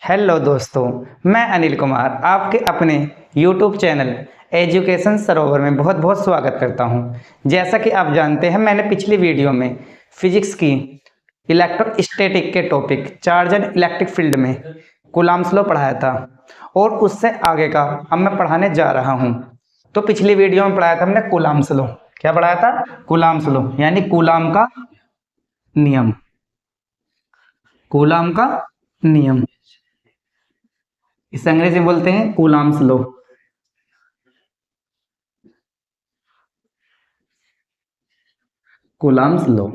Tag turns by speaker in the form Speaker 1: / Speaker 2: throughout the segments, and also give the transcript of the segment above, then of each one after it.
Speaker 1: Hello दोस्तों, मैं अनिल कुमार आपके अपने YouTube चैनल एजुकेशन सरोवर में बहुत बहुत स्वागत करता हूं। जैसा कि आप जानते हैं, मैंने पिछली वीडियो में फिजिक्स की इलेक्ट्रोस्टैटिक के topic charge and electric field में कूलॉम्स लॉ पढ़ाया था और उससे आगे का अब मैं पढ़ाने जा रहा हूं। तो पिछली वीडियो में पढ़ाया था हमने कूलॉम्स लॉ। क्या पढ़ाया था? कूलॉम्स लॉ यानी कूलॉम का नियम। कूलॉम का नियम इसे अंग्रेजी में बोलते हैं कूलॉम्स लॉ। Coulomb's law.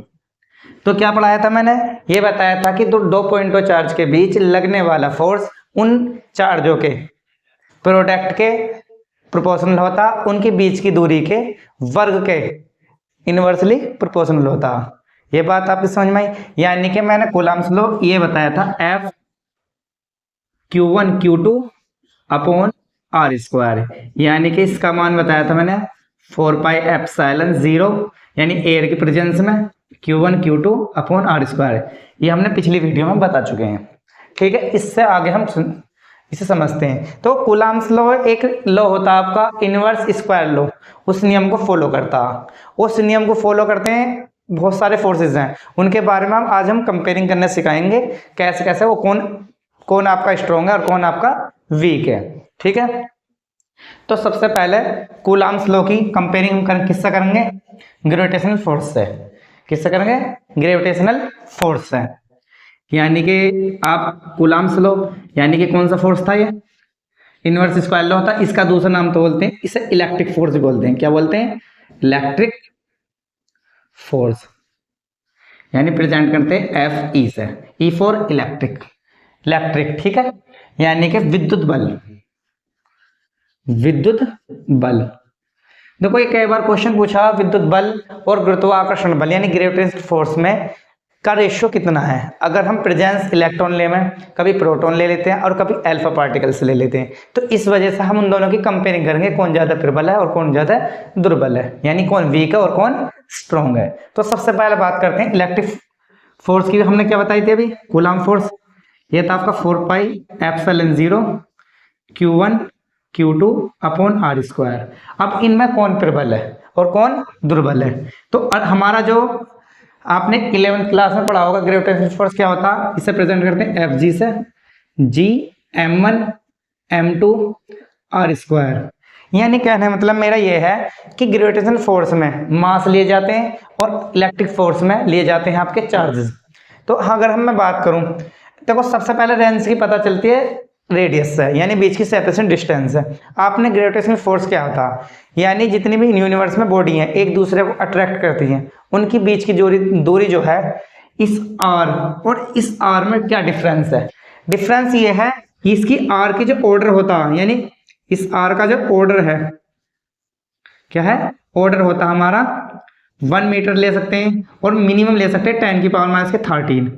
Speaker 1: तो क्या पढ़ाया था मैंने? ये बताया था कि दो पॉइंटों चार्ज के बीच लगने वाला फोर्स उन चार्जों के प्रोडक्ट के प्रोपोर्शनल होता, उनके बीच की दूरी के वर्ग के इनवर्सली प्रोपोर्शनल होता। ये बात आपकी समझ में आई? यानी कि मैंने कूलॉम्स लॉ ये बताया था F Q1 Q2 upon R square, यानी कि इसका मान बताया था मैंने 4πε0 यानी एयर की प्रेजेंस में Q1 Q2 upon R square. ये हमने पिछली वीडियो में बता चुके हैं। ठीक है, इससे आगे हम इसे समझते हैं। तो कूलॉम्स लॉ एक लॉ होता है आपका इनवर्स स्क्वायर लॉ, उस नियम को फॉलो करता। उस नियम को फॉलो करते हैं बहुत सारे फोर्सेस हैं, उनके बारे में आज हम कंपेयरिंग करने सिखाएंगे, कैसे कैसे वो कौन आपका स्ट्रॉन्ग है और कौन आपका वीक है। ठीक है, तो सबसे पहले कूलॉम्स लॉ की कंपेयरिंग हम किससे करेंगे? ग्रेविटेशनल फोर्स से। किससे करेंगे? ग्रेविटेशनल फोर्स से। यानी कि आप कूलॉम्स लॉ यानी कि कौन सा फोर्स था? ये इनवर्स स्क्वायर लॉ था। इसका दूसरा नाम तो बोलते हैं, इसे इलेक्ट्रिक फोर्स बोलते हैं। क्या बोलते हैं? Electric force. यानी प्रेजेंट करते हैं Fe से, E फॉर इलेक्ट्रिक। इलेक्ट्रिक, ठीक है, यानी कि विद्युत बल। विद्युत बल। देखो, ये कई बार क्वेश्चन पूछा, विद्युत बल और गुरुत्वाकर्षण बल यानी ग्रेविटेशनल फोर्स में का रेशियो कितना है। अगर हम प्रेजेंस इलेक्ट्रॉन ले में कभी प्रोटॉन ले लेते हैं और कभी अल्फा पार्टिकल्स ले लेते हैं, तो इस वजह से हम उन दोनों की कंपेयरिंग करेंगे, कौन ज्यादा प्रबल है और कौन ज्यादा दुर्बल है, यानी कौन वीक है और कौन स्ट्रॉन्ग है। तो सबसे पहले बात करते हैं इलेक्ट्रिक फोर्स की। हमने क्या बताई थी अभी? Coulomb force. ये था आपका 4πε0 Q1 Q2 upon R square. अब इनमें कौन प्रबल है और कौन दुर्बल है? तो हमारा जो आपने 11th क्लास में पढ़ा होगा ग्रेविटेशनल फोर्स क्या होता है, इसे प्रेजेंट करते हैं Fg से, G m1 m2 are square. यानी कहने का मतलब मेरा ये है कि ग्रेविटेशनल फोर्स में मास लिए जाते हैं और इलेक्ट्रिक फोर्स में लिए जाते हैं आपके चार्जेस। तो अगर मैं बात करूं, देखो सबसे पहले रेंज की पता चलती है रेडियस से, यानी बीच की सेपरेशन डिस्टेंस है। आपने ग्रेविटेशनल फोर्स क्या होता है, यानी जितनी भी यूनिवर्स में बॉडी है एक दूसरे को अट्रैक्ट करती हैं, उनकी बीच की दूरी जो है, इस आर और इस आर में क्या डिफरेंस है? डिफरेंस ये है कि इसकी आर की जो ऑर्डर होता है, यानी इस आर का जो ऑर्डर है, क्या है? ऑर्डर होता हमारा 1 मीटर ले सकते हैं और मिनिमम ले सकते हैं 10⁻13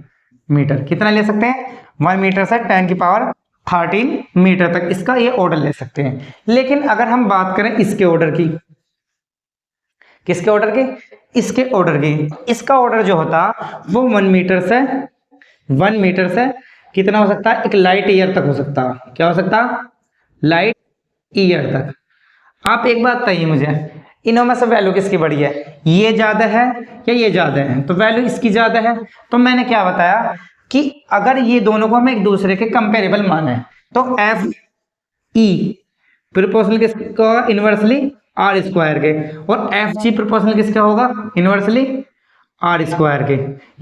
Speaker 1: मीटर। कितना ले सकते हैं? 1 मीटर से 10⁻13 मीटर तक इसका ये ऑर्डर ले सकते हैं। लेकिन अगर हम बात करें इसके ऑर्डर की, किसके ऑर्डर की? इसके ऑर्डर की। इसका ऑर्डर जो होता वो 1 मीटर से कितना हो सकता है? एक लाइट ईयर तक हो सकता। क्या हो सकता? लाइट ईयर तक। आप एक बात बताइए मुझे, इनों में से वैल्यू किसकी बड़ी है? ये ज्यादा है या ये ज्यादा है? तो वैल्यू इसकी ज्यादा है। तो मैंने क्या बताया कि अगर ये दोनों को हम एक दूसरे के कंपेरेबल माने तो एफ ई प्रोपोर्शनल किसका होगा? इनवर्सली आर स्क्वायर के। और एफ जी प्रोपोर्शनल किसका होगा? इनवर्सली आर स्क्वायर के।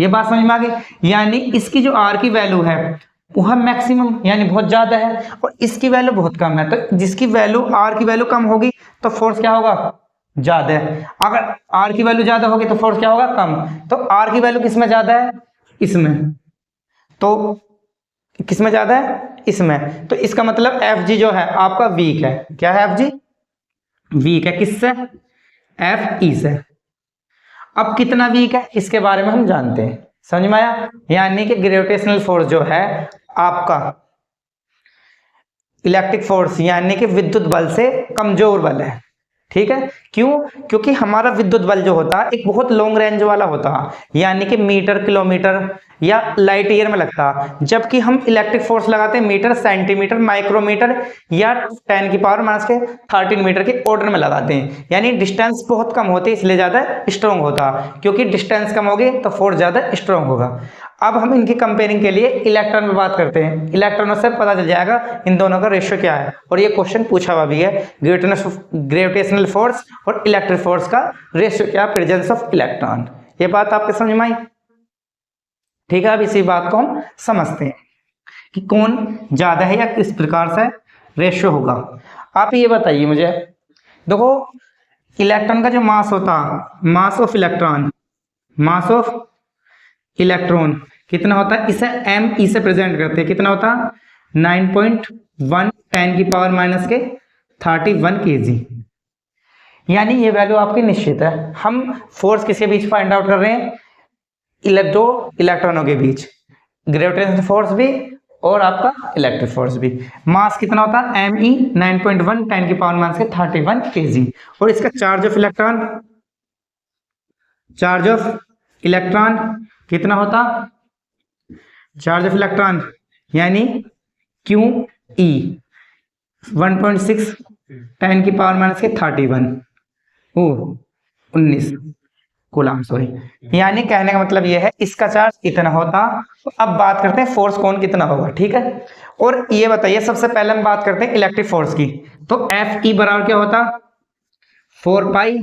Speaker 1: ये बात समझ में आ गई? यानी इसकी जो आर की वैल्यू है वह मैक्सिमम यानी बहुत ज्यादा है और इसकी वैल्यू बहुत कम है। तो जिसकी वैल्यू आर की वैल्यू कम होगी तो फोर्स क्या होगा? ज्यादा है। अगर आर की वैल्यू ज्यादा होगी तो फोर्स क्या होगा? कम। तो आर की वैल्यू किसमें ज्यादा है? इसमें। तो किसमें ज्यादा है? इसमें। तो इसका मतलब एफ जी जो है आपका वीक है। क्या है? एफ जी वीक है। किससे? एफ ई से। अब कितना वीक है इसके बारे में हम जानते हैं। समझ में आया? यानी कि ग्रेविटेशनल फोर्स जो है आपका इलेक्ट्रिक फोर्स यानी कि विद्युत बल से कमजोर बल है। ठीक है, क्यों? क्योंकि हमारा विद्युत बल जो होता है एक बहुत लॉन्ग रेंज वाला होता है, यानी कि मीटर, किलोमीटर या लाइट ईयर में लगता है, जबकि हम इलेक्ट्रिक फोर्स लगाते हैं मीटर, सेंटीमीटर, माइक्रोमीटर या 10 की पावर माइनस के 13 मीटर के ऑर्डर में लगाते हैं। यानी डिस्टेंस बहुत कम होती है, इसलिए ज्यादा स्ट्रॉन्ग होता है, क्योंकि डिस्टेंस कम होगी तो फोर्स ज्यादा स्ट्रॉन्ग होगा। अब हम इनकी कंपेयरिंग के लिए इलेक्ट्रॉन में बात करते हैं। इलेक्ट्रॉनों से पता चल जाएगा इन दोनों का रेशियो क्या है, और ये क्वेश्चन पूछा हुआ भी है, ग्रेविटेशनल फोर्स और इलेक्ट्रिक फोर्स का रेशियो क्या, प्रेजेंस ऑफ इलेक्ट्रॉन। ये बात आपके समझ में आई? ठीक है, अब इसी बात को हम समझते हैं कि कौन ज्यादा है या किस प्रकार से रेशियो होगा। आप ये बताइए मुझे, देखो इलेक्ट्रॉन का जो मास होता है, mass of electron, mass of electron कितना होता है, इसे एम ई से प्रेजेंट करते हैं, कितना होता है 9.1 10 की पावर माइनस के 31 kg। यानी ये वैल्यू आपकी निश्चित है। हम फोर्स किसके बीच फाइंड आउट कर रहे हैं, इलेक्ट्रॉनों के बीच, ग्रेविटेशनल फोर्स भी और आपका इलेक्ट्रिक फोर्स भी। मास कितना होता है एम ई 9.1 10 की पावर माइनस के 31 kg। और इसका charge of electron, charge of electron कितना होता, चार्ज ऑफ इलेक्ट्रॉन यानी क्यू ई 1.6 10 की पावर माइनस के 19 कूलम, सॉरी। यानी कहने का मतलब यह है इसका चार्ज इतना होता। तो अब बात करते हैं फोर्स कौन कितना होगा, ठीक है। और ये बताइए, सबसे पहले हम बात करते हैं इलेक्ट्रिक फोर्स की। तो एफ ई बराबर क्या होता, 4 pi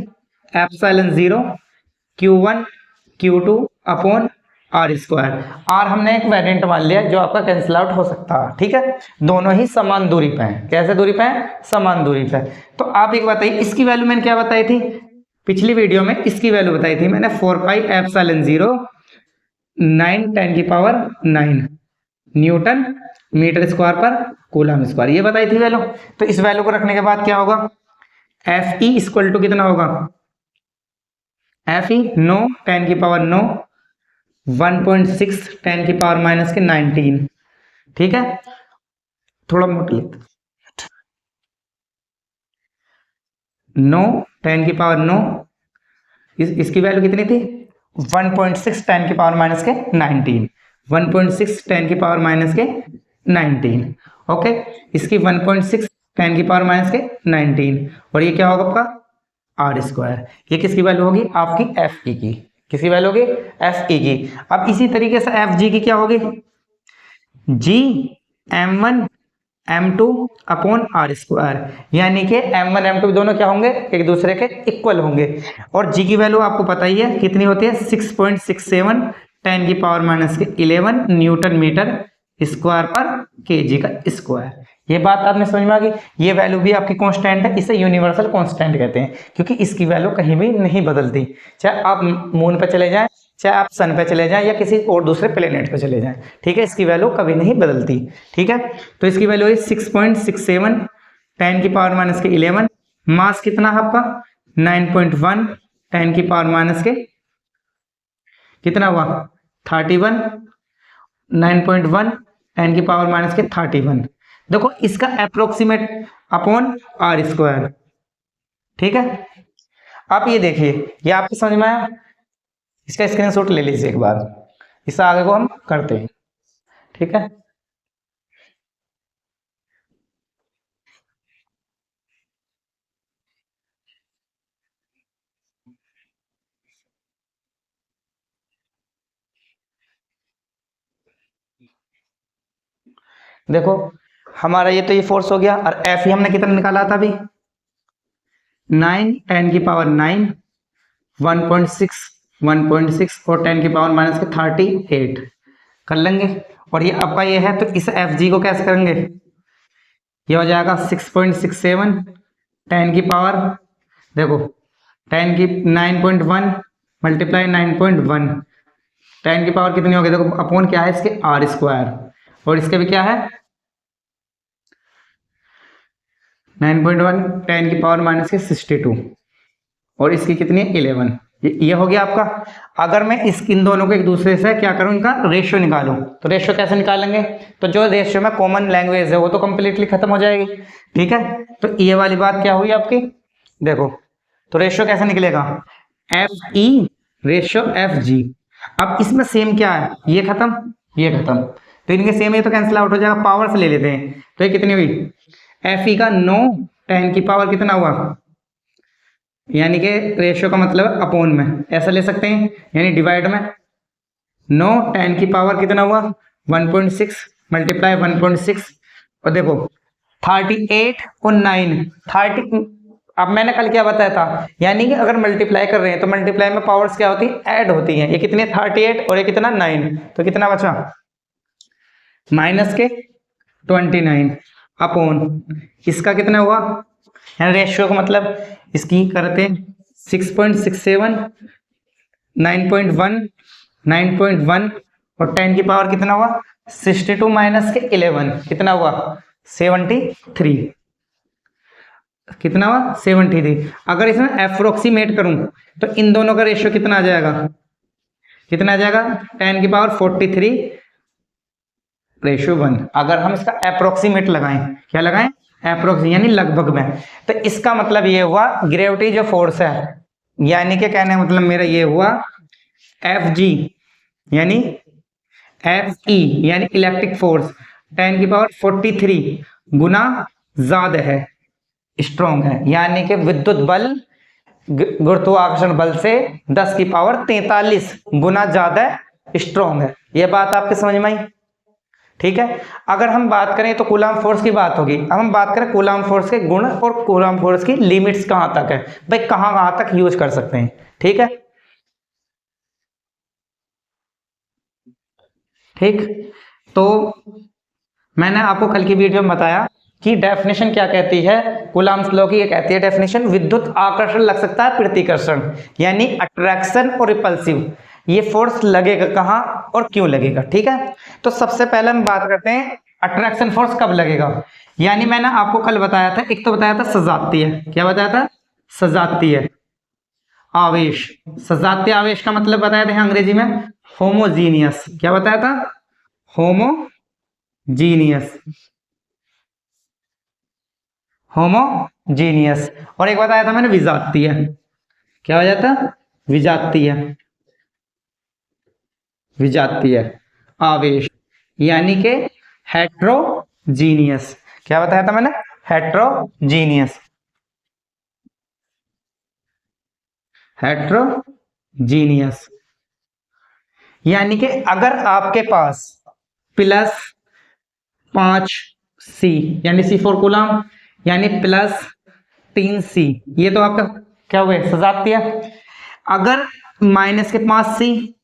Speaker 1: epsilon 0 Q1 Q2 upon R square. Or हमने एक वेरिएंट मान लिया जो आपका कैंसिल आउट हो सकता है, ठीक है। दोनों ही समान दूरी पे हैं। कैसे दूरी पे हैं, समान दूरी पे। तो आप एक बताइए, इसकी वैल्यू मैंने क्या बताई थी पिछली वीडियो में, इसकी वैल्यू बताई थी मैंने 4 पाई एप्सिलॉन 0 9 10 की पावर 9 न्यूटन मीटर स्क्वायर पर कूलम स्क्वायर, ये बताई थी वैल्यू। तो इस वैल्यू को रखने के बाद क्या होगा, एफ ई इक्वल टू कितना होगा, एफ ई 9 10 की पावर 9 1.6 10 की पावर माइनस के 19, ठीक है। थोड़ा मोट लिख, 9 10 की पावर 9, इसकी वैल्यू कितनी थी 1.6 10 की पावर माइनस के 19, 1.6 10 की पावर माइनस के 19, ओके। इसकी 1.6 10 की पावर माइनस के 19, और ये क्या होगा आपका आर स्क्वायर। ये किसकी वैल्यू होगी, आपकी एफ ई की। किसकी वैल्यू होगी, एफ ई की। अब इसी तरीके से एफ जी की क्या होगी, जी M1 M2 upon R square. यानी कि M1 M2 दोनों क्या होंगे, एक दूसरे के इक्वल होंगे। और जी की वैल्यू आपको पता ही है कितनी होती है, 6.67 10 की पावर माइनस के 11 न्यूटन मीटर स्क्वायर पर केजी का स्क्वायर। ये बात आपने समझ में आ गई। ये वैल्यू भी आपकी कांस्टेंट है, इसे यूनिवर्सल कांस्टेंट कहते हैं, क्योंकि इसकी वैल्यू कहीं भी नहीं बदलती। चाहे आप मून पे चले जाएं, चाहे आप सन पे चले जाएं, या किसी और दूसरे प्लेनेट पे चले जाएं, ठीक है, इसकी वैल्यू कभी नहीं बदलती, ठीक है। तो इसकी वैल्यू है 6.67 10 की पावर माइनस के 11। मास कितना है आपका 9.1 10 की पावर माइनस के कितना हुआ 31, 9.1 10 की पावर माइनस के 31। देखो इसका अप्रोक्सीमेट अपॉन आर स्क्वायर, ठीक है। आप ये देखिए, ये आपको समझ में आया, इसका स्क्रीनशॉट ले लीजिए एक बार, इससे आगे को हम करते हैं, ठीक है। देखो हमारा ये तो ये फोर्स हो गया, और एफ ही हमने कितना निकाला था अभी 9 10 की पावर 9 1.6 और 10 की पावर माइनस के 38 कर लेंगे। और ये अब्बा ये है, तो इस एफ जी को कैसे करेंगे, ये हो जाएगा 6.67 10 की पावर, देखो 10 की 9.1 मल्टीप्लाई 9.1 10 की पावर कितनी होगी, देखो अपॉन क्या है इसके आर स्क्वायर, और इसके भी क्या है 9.1 10 की पावर माइनस के 62, और इसकी कितनी है 11। ये हो गया आपका। अगर मैं इन दोनों को एक दूसरे से क्या करूं, इनका रेशियो निकालूं, तो रेशियो कैसे निकालेंगे, तो जो रेशियो में कॉमन लैंग्वेज है वो तो कंप्लीटली खत्म हो जाएगी, ठीक है। तो ये वाली बात क्या हुई आपकी, देखो तो रेशियो कैसे निकलेगा, F E ratio F G. अब इसमें सेम क्या है, ये खत्म ये खत्म, तो इनके सेम ये तो कैंसिल आउट हो जाएगा, पावर से ले लेते हैं। तो ये कितनी हुई, एफ ई का 9 10 की पावर कितना हुआ, यानी कि रेशियो का मतलब अपॉन में ऐसा ले सकते हैं, यानी डिवाइड में 9 10 की पावर कितना हुआ 1.6 मल्टीप्लाई 1.6, और देखो 38 और 9 30। अब मैंने कल क्या बताया था, यानी कि अगर मल्टीप्लाई कर रहे हैं तो मल्टीप्लाई में पावर्स क्या होती है, ऐड होती हैं। ये कितने 38 और ये कितना 9, तो कितना बचा माइनस के 29 अपॉन इसका कितना हुआ, यानी रेशियो का मतलब इसकी करते हैं 6.67 9.1 9.1 और 10 की पावर कितना हुआ 62 माइनस के 11 कितना हुआ 73, कितना हुआ 73। अगर इसमें अप्रोक्सीमेट करूं तो इन दोनों का रेशियो कितना आ जाएगा, कितना आ जाएगा 10 की पावर 43 रेशियो 1। अगर हम इसका अप्रोक्सीमेट लगाएं, क्या लगाएं अप्रोक्सी यानी लगभग में, तो इसका मतलब ये हुआ ग्रेविटी जो फोर्स है, यानी कि कहने मतलब मेरा ये हुआ एफ जी यानी एफ ई यानी इलेक्ट्रिक फोर्स 10 की पावर 43 गुना ज्यादा है, स्ट्रॉन्ग है, यानी कि विद्युत बल गुरुत्वाकर्षण बल से 10 की पावर 43 गुना ज्यादा स्ट्रॉन्ग है। यह बात आपके समझ में आई, ठीक है। अगर हम बात करें तो कूलम्ब फोर्स की बात होगी। अब हम बात करें कूलम्ब फोर्स के गुण और कूलम्ब फोर्स की लिमिट्स कहां तक है, भाई कहां कहां तक यूज कर सकते हैं, ठीक है। ठीक, तो मैंने आपको कल की वीडियो में बताया कि डेफिनेशन क्या कहती है कूलम्ब लॉ की, ये कहती है डेफिनेशन विद्युत आकर्षण लग सकता है प्रतिकर्षण, यानी अट्रैक्शन और रिपल्सिव, ये फोर्स लगेगा कहां और क्यों लगेगा, ठीक है। तो सबसे पहले हम बात करते हैं अट्रैक्शन फोर्स कब लगेगा, यानी मैंने आपको कल बताया था, एक तो बताया था सजातीय, क्या बताया था सजातीय आवेश, सजातीय आवेश का मतलब बताया था अंग्रेजी में होमोजीनियस, क्या बताया था होमोजीनियस, होमोजीनियस, और एक बताया था मैंने विजातीय, क्या हो जाता विजातीय, विजातीय आवेश यानी कि हेट्रोजीनियस, क्या बताया था मैंने हेट्रोजीनियस, हेट्रोजीनियस यानी कि अगर आपके पास प्लस 5C यानी C4 कूलम्ब यानी प्लस 3C, ये तो आपका क्या हुए सजातीय, अगर माइनस के 5C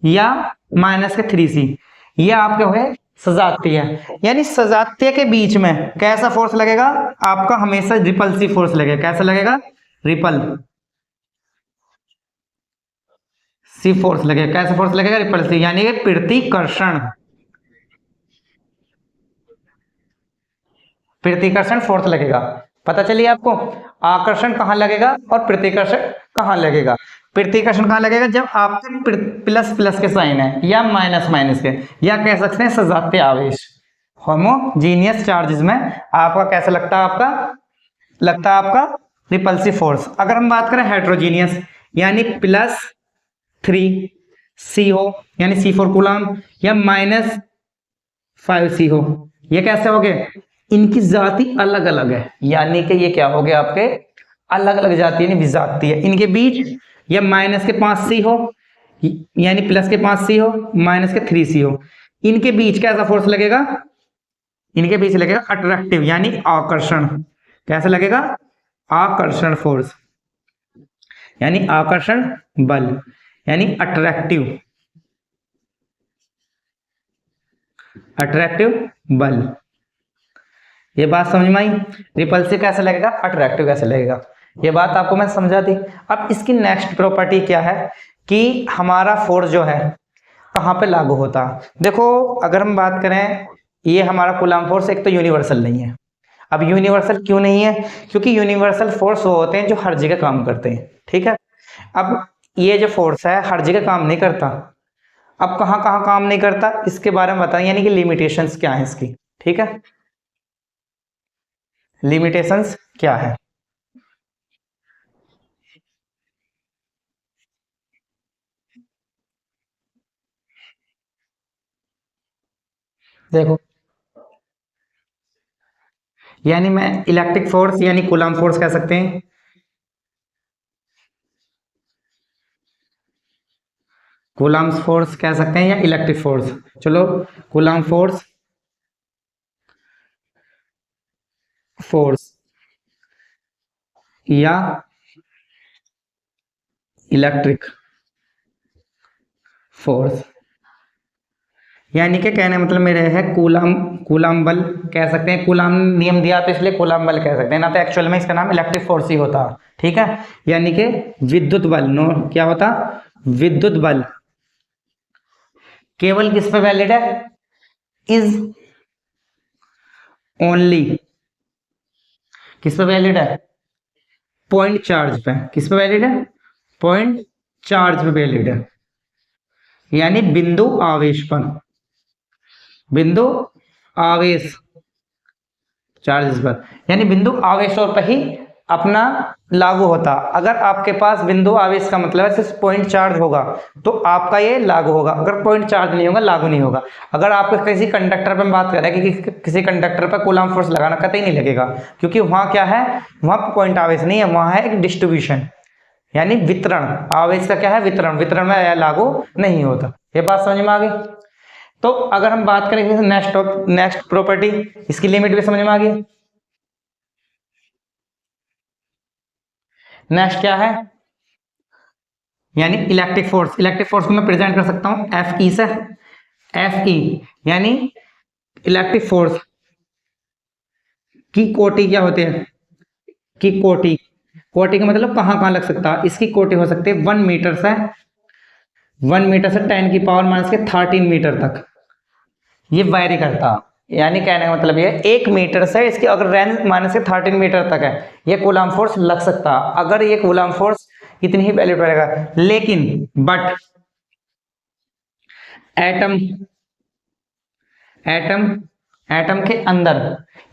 Speaker 1: या माइनस के 3C ये आपके हुए सजातीय, यानी सजातीय के बीच में कैसा फोर्स लगेगा आपका हमेशा रिपल्सिव फोर्स लगेगा, कैसा लगेगा रिपल सी फोर्स लगेगा, कैसा फोर्स लगेगा रिपल्सिव, यानी कि प्रतिकर्षण, प्रतिकर्षण फोर्स लगेगा। पता चलिए आपको आकर्षण कहां लगेगा और प्रतिकर्षण कहां लगेगा। प्रतिकर्षण कहां लगेगा जब आपके प्लस प्लस के साइन है या माइनस माइनस के, या कह सकते हैं सजातीय आवेश होमोजीनियस चार्जेस में आपका कैसा लगता है, आपका लगता है आपका रिपल्सिव फोर्स। अगर हम बात करें हेट्रोजीनियस यानी प्लस 3C हो यानी C4 कूलम्ब या माइनस 5C हो, ये कैसे हो गए इनकी जाति अलग अलग है, यानी कि ये क्या हो गया आपके अलग अलग जाति यानी विजातीय है। इनके बीच या माइनस के 5C हो यानी प्लस के 5C हो माइनस के 3C हो, इनके बीच कैसा फोर्स लगेगा, इनके बीच लगेगा अट्रैक्टिव यानी आकर्षण, कैसा लगेगा आकर्षण फोर्स यानी आकर्षण बल यानी अट्रैक्टिव, अट्रैक्टिव बल। ये बात समझ में आई, रिपल्सिव कैसे लगेगा अट्रैक्टिव कैसे लगेगा, ये बात आपको मैं समझा दी। अब इसकी नेक्स्ट प्रॉपर्टी क्या है कि हमारा फोर्स जो है कहां पे लागू होता है। देखो अगर हम बात करें ये हमारा कूलम्ब फोर्स एक तो यूनिवर्सल नहीं है। अब यूनिवर्सल क्यों नहीं है, क्योंकि यूनिवर्सल फोर्स वो होते हैं जो हर जगह काम करते हैं, ठीक है। अब ये जो फोर्स है हर जगह काम नहीं करता, अब कहां कहां काम नहीं करता इसके बारे में बताएं, यानी कि लिमिटेशंस क्या है इसकी, ठीक है। लिमिटेशंस क्या है, देखो, यानी मैं इलेक्ट्रिक फोर्स यानी कूलम्ब फोर्स कह सकते हैं, कूलम्ब फोर्स कह सकते हैं या इलेक्ट्रिक फोर्स। चलो, कूलम्ब फोर्स, फोर्स या इलेक्ट्रिक फोर्स, यानी कि कहने मतलब मेरे है कूलम्ब, कूलम्ब बल कह सकते हैं, कूलम्ब नियम दिया तो इसलिए कूलम्ब बल कह सकते हैं ना, तो एक्चुअल में इसका नाम इलेक्ट्रिक फोर्स ही होता। ठीक है, यानी कि विद्युत बल, नो क्या होता, विद्युत बल केवल किस पे वैलिड है, इज ओनली, किस पे वैलिड है, पॉइंट चार्ज पे, किस पे वैलिड है, पॉइंट चार्ज पे वैलिड है, यानी बिंदु आवेश पर, बिंदु आवेश चार्जेस पर, यानी बिंदु आवेशों पर ही अपना लागू होता। अगर आपके पास बिंदु आवेश का मतलब है सिर्फ पॉइंट चार्ज होगा तो आपका ये लागू होगा, अगर पॉइंट चार्ज नहीं होगा लागू नहीं होगा। अगर आप किसी कंडक्टर पर बात करें कि किसी कंडक्टर पर कूलम्ब फोर्स लगाना, कतई नहीं लगेगा, क्योंकि वहां क्या है, वहां पॉइंट आवेश नहीं है, वहां है एक डिस्ट्रीब्यूशन, यानी वितरण। आवेश का क्या है, वितरण, वितरण में यह लागू नहीं होता। ये बात समझ में आ गई। तो अगर हम बात करें नेक्स्ट प्रॉपर्टी, इसकी लिमिट भी समझ में आ गई। नेक्स्ट क्या है, यानी इलेक्ट्रिक फोर्स, इलेक्ट्रिक फोर्स को मैं प्रेजेंट कर सकता हूं एफ ई से, एफ ई, यानी इलेक्ट्रिक फोर्स की कोटि क्या होती है, की कोटि, कोटि का मतलब कहां कहां लग सकता है, इसकी कोटि हो सकती है 1 मीटर से, 1 मीटर से 10⁻⁻13 मीटर तक, ये वायरी करता। यानी कहने का मतलब ये 1 मीटर से इसकी अगर रेंज -13 मीटर तक है, ये कूलम्ब फोर्स लग सकता। अगर ये कूलम्ब फोर्स इतनी ही वैल्यू पड़ेगा, लेकिन बट एटम, एटम, एटम के अंदर,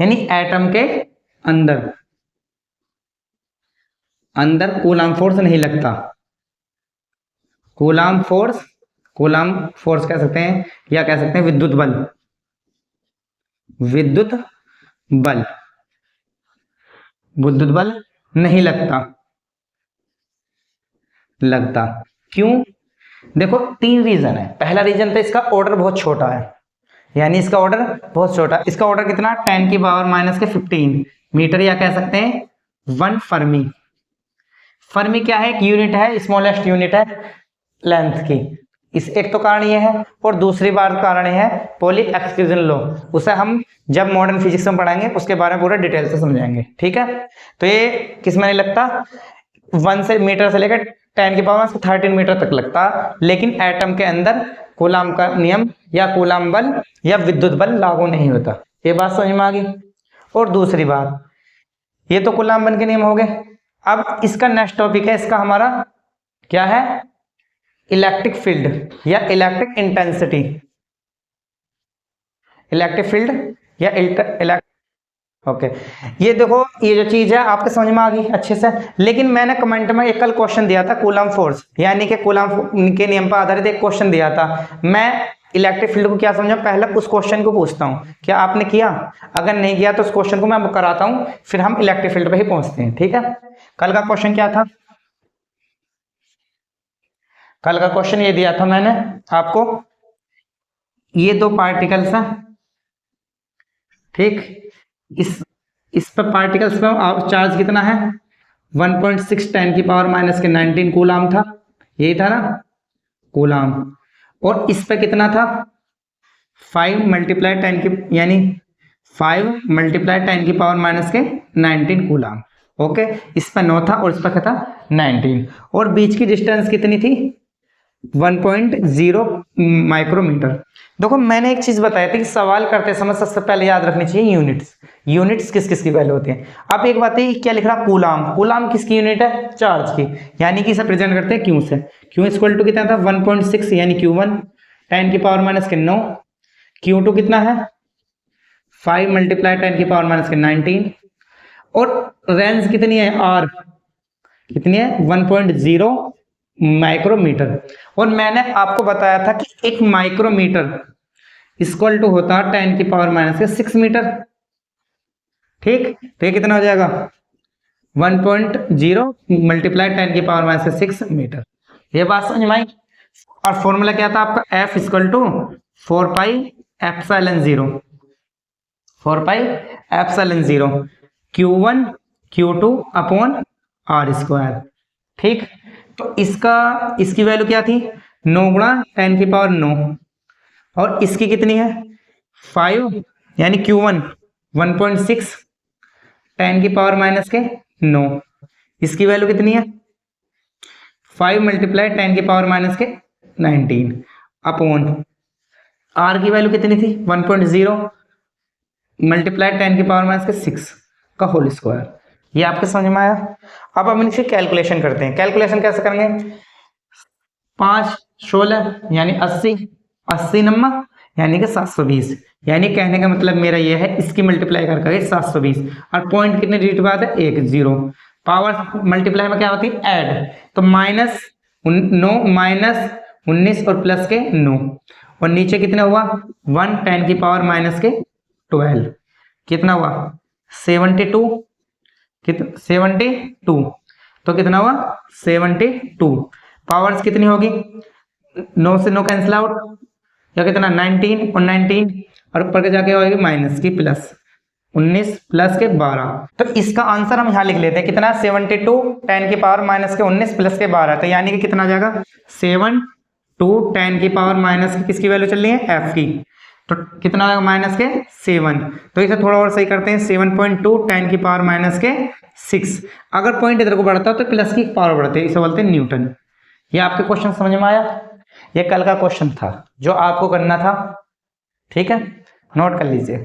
Speaker 1: यानी एटम के अंदर, अंदर कूलम्ब फोर्स नहीं लगता। कूलम्ब फोर्स, कूलम्ब फोर्स कह सकते हैं या कह सकते हैं विद्युत बल, विद्युत बल, विद्युत बल नहीं लगता, लगता। क्यों, देखो 3 रीजन है। पहला रीजन तो इसका ऑर्डर बहुत छोटा है, यानी इसका ऑर्डर बहुत छोटा, इसका ऑर्डर कितना, 10⁻⁻15 मीटर, या कह सकते हैं 1 फर्मी। फर्मी क्या है, एक यूनिट है, स्मॉलेस्ट यूनिट है लेंथ की। इस एक तो कारण ये है, और दूसरी बार कारण ये है पॉली एक्सक्लूजन लॉ, उसे हम जब मॉडर्न फिजिक्स में पढ़ाएंगे उसके बारे में पूरा डिटेल से समझाएंगे। ठीक है, तो ये किस में नहीं लगता, 1 मीटर से लेकर 10⁻13 मीटर तक लगता, लेकिन एटम के अंदर कूलम्ब का नियम या कूलम्ब बल या विद्युत बल लागू नहीं होता। ये बात समझ में आ गई। और दूसरी बात, ये तो कूलम्ब बल के नियम हो गए। अब इसका नेक्स्ट टॉपिक है, इसका हमारा क्या है, इलेक्ट्रिक फील्ड या इलेक्ट्रिक इंटेंसिटी, इलेक्ट्रिक फील्ड या इलेक्ट्रिक, ओके। ये देखो, ये जो चीज है आपके समझ में आ गई अच्छे से, लेकिन मैंने कमेंट में एक कल क्वेश्चन दिया था कूलम्ब फोर्स यानी कि कूलम्ब के नियम पर आधारित एक क्वेश्चन दिया था। मैं इलेक्ट्रिक फील्ड को क्या समझा, पहले उस क्वेश्चन को पूछता हूँ, क्या आपने किया, अगर नहीं किया तो उस क्वेश्चन को मैं कराता हूँ, फिर हम इलेक्ट्रिक फील्ड पे ही पहुंचते हैं। ठीक है, कल का क्वेश्चन क्या था, कल का क्वेश्चन ये दिया था मैंने आपको, ये दो पार्टिकल्स हैं, ठीक, इस पर पार्टिकल्स पर चार्ज कितना है, 1.6 10⁻⁻19 कूलम्ब था, यही था ना कूलम्ब, और इस पे कितना था 5 × 10 की, यानी 5 × 10⁻⁻19 कूलम्ब। ओके, इस पर 9 था और इस पर क्या था 19, और बीच की डिस्टेंस कितनी थी 1.0 माइक्रोमीटर। देखो मैंने एक चीज बताई थी कि सवाल करते समय सबसे पहले याद रखनी चाहिए यूनिट्स, यूनिट्स किस किस की वैल्यू होती है। अब एक बात है, क्या लिख रहा कूलम्ब, कूलम्ब किसकी यूनिट है, चार्ज की, यानी कि इसे प्रेजेंट करते हैं क्यू से। क्यू इक्वल टू कितना था 1.6 यानी Q1 10⁻⁻9, Q2 कितना है 5 × 10⁻⁻19, और रेंज कितनी है R कितनी है 1.0 माइक्रोमीटर। और मैंने आपको बताया था कि एक माइक्रोमीटर इक्वल टू होता है 10 की पावर माइनस के 6 मीटर। ठीक, तो ये कितना हो जाएगा 1.0 मल्टीप्लाई 10 की पावर माइनस के 6 मीटर। ये बात समझ में आई। और फॉर्मूला क्या था आपका, F equal to 4 pi epsilon 0, 4 pi epsilon 0 Q1 Q2 upon R square. ठीक, तो इसकी वैल्यू क्या थी 9 गुणा 10 की पावर 9 और इसकी कितनी है 5 यानी Q1 1.6 10 की पावर माइनस के 9, इसकी वैल्यू कितनी है 5 मल्टीप्लाई 10 की पावर माइनस के 19 अपॉन आर की वैल्यू कितनी थी 1.0 मल्टीप्लाई 10 की पावर माइनस के 6 का होल स्क्वायर। ये आपके समझ में आया। अब हम इनकी कैलकुलेशन करते हैं। कैलकुलेशन कैसे करेंगे, 5 16 यानी 80, 80 नम्मा यानी कि 720, यानी कहने का मतलब मेरा ये है इसकी मल्टीप्लाई करके 720 और पॉइंट कितने डिजिट बाद है 1 0। पावर मल्टीप्लाई में क्या होती है ऐड, तो माइनस 9 माइनस 19 और प्लस के 9 और नीचे कितना हुआ 1 10 की पावर माइनस के 12 कितना हुआ 72, कितना 72, तो कितना हुआ 72। पावर्स कितनी होगी 9 से 9 कैंसिल आउट या कितना 19 और 19 और ऊपर के जाके होगी माइनस की प्लस 19 प्लस के 12। तो इसका आंसर हम यहाँ लिख लेते हैं कितना 72 10 की पावर माइनस के 19 प्लस के 12, तो यानी कि कितना आ जाएगा 7 2 10 की पावर माइनस की किसकी वैल्यू चल रही है एफ की, तो कितना आएगा माइनस के 7। तो इसे थोड़ा और सही करते हैं 7.2 10 की पावर माइनस के 6। अगर पॉइंट इधर को बढ़ता है तो प्लस की पावर बढ़ती है, इसे बोलते हैं न्यूटन। ये आपके क्वेश्चन समझ में आया। ये कल का क्वेश्चन था जो आपको करना था, ठीक है, नोट कर लीजिए।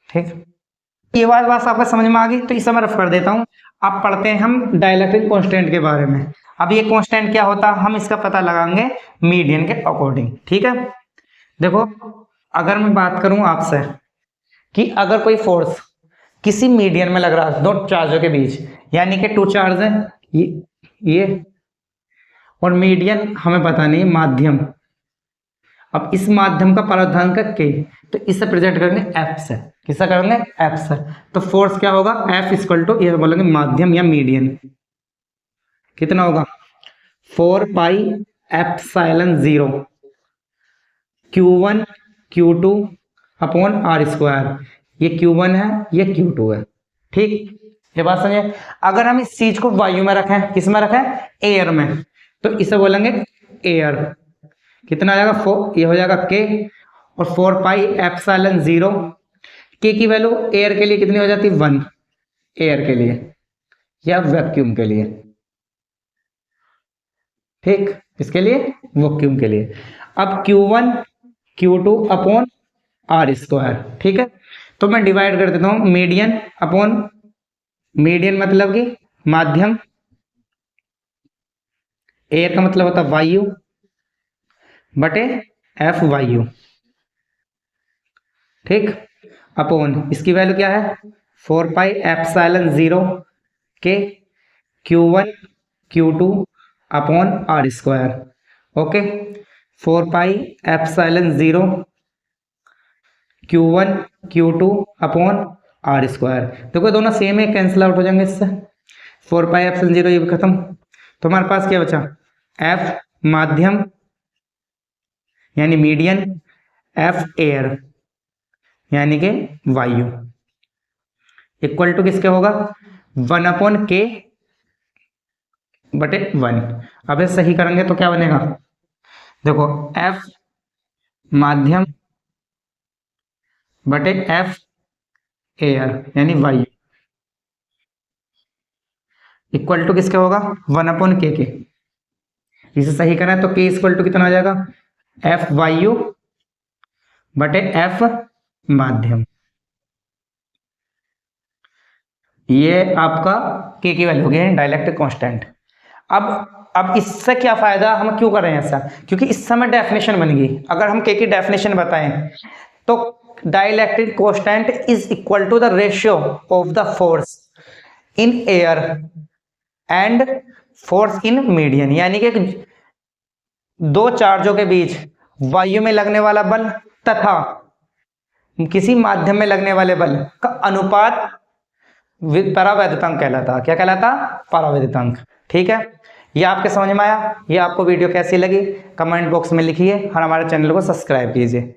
Speaker 1: ठीक, ये बात आपको समझ में आ गई, तो इसे मैं रफ कर देता हूं। अब पढ़ते हैं हम डाइलेक्ट्रिक कांस्टेंट के बारे में। अब ये कांस्टेंट क्या होता है हम इसका पता लगाएंगे मीडियन के अकॉर्डिंग। ठीक है, देखो अगर मैं बात करूं आपसे कि अगर कोई फोर्स किसी मीडियन में लग रहा है दो चार्जों के बीच, यानी कि 2 चार्ज है ये और मीडियन हमें पता नहीं माध्यम। अब इस माध्यम का परावर्तनांक के, तो इसे प्रेजेंट करेंगे एफ से, किससे करेंगे एफ से। तो फोर्स क्या होगा एफ इक्वल टू ये बोलेंगे माध्यम या मीडियन, कितना होगा 4 pi epsilon 0 Q1 Q2 upon R square. ये Q1 है ये Q2 है। ठीक, ये बात समझे। अगर हम इस चीज को वायु में रखें, किस में रखें एयर में, तो इसे बोलेंगे एयर, कितना आ जाएगा 4, ये हो जाएगा के और 4 पाई एप्सिलॉन 0 के की वैल्यू एयर के लिए कितनी हो जाती है 1 एयर के लिए या वैक्यूम के लिए। ठीक, इसके लिए वैक्यूम के लिए। अब Q1 Q2 upon R square. ठीक है, तो मैं डिवाइड कर देता हूं मीडियन अपॉन मीडियन मतलब कि माध्यम, एयर का मतलब होता है वायु बटे एफ वायु। ठीक, अपॉन इसकी वैल्यू क्या है 4 पाई एप्सिलॉन 0 के Q1 Q2 upon R square. Okay, 4 pi epsilon 0 Q1 Q2 upon R square. देखो दोनों सेम है, कैंसिल आउट हो जाएंगे इससे, 4 पाई एप्सिलॉन 0 ये भी खत्म। तो हमारे पास क्या बचा एफ माध्यम यानी मीडियन, एफ एयर यानी कि वायु, इक्वल टू किसके होगा 1 अपॉन के बटे 1। अब ये सही करेंगे तो क्या बनेगा, देखो एफ माध्यम बटे एफ एयर यानी वायु इक्वल टू किसके होगा 1 अपॉन के। इसे सही करना है तो के इक्वल टू कितना आ जाएगा एफ वायु बटे एफ माध्यम। ये आपका के की वैल्यू हो गई डाइलेक्ट्रिक कांस्टेंट। अब इससे क्या फायदा, हम क्यों कर रहे हैं ऐसा, क्योंकि इस समय डेफिनेशन बन गई। अगर हम के की डेफिनेशन बताएं तो dielectric constant is equal to the ratio of the force in air and force in medium, यानी कि दो चार्जों के बीच वायु में लगने वाला बल तथा किसी माध्यम में लगने वाले बल का अनुपात परावैद्युतांक कहलाता। क्या कहलाता? परावैद्युतांक। ठीक है, ये आपके समझ में आया? ये आपको वीडियो कैसी लगी कमेंट बॉक्स में लिखिए और हमारे चैनल को सब्सक्राइब कीजिए।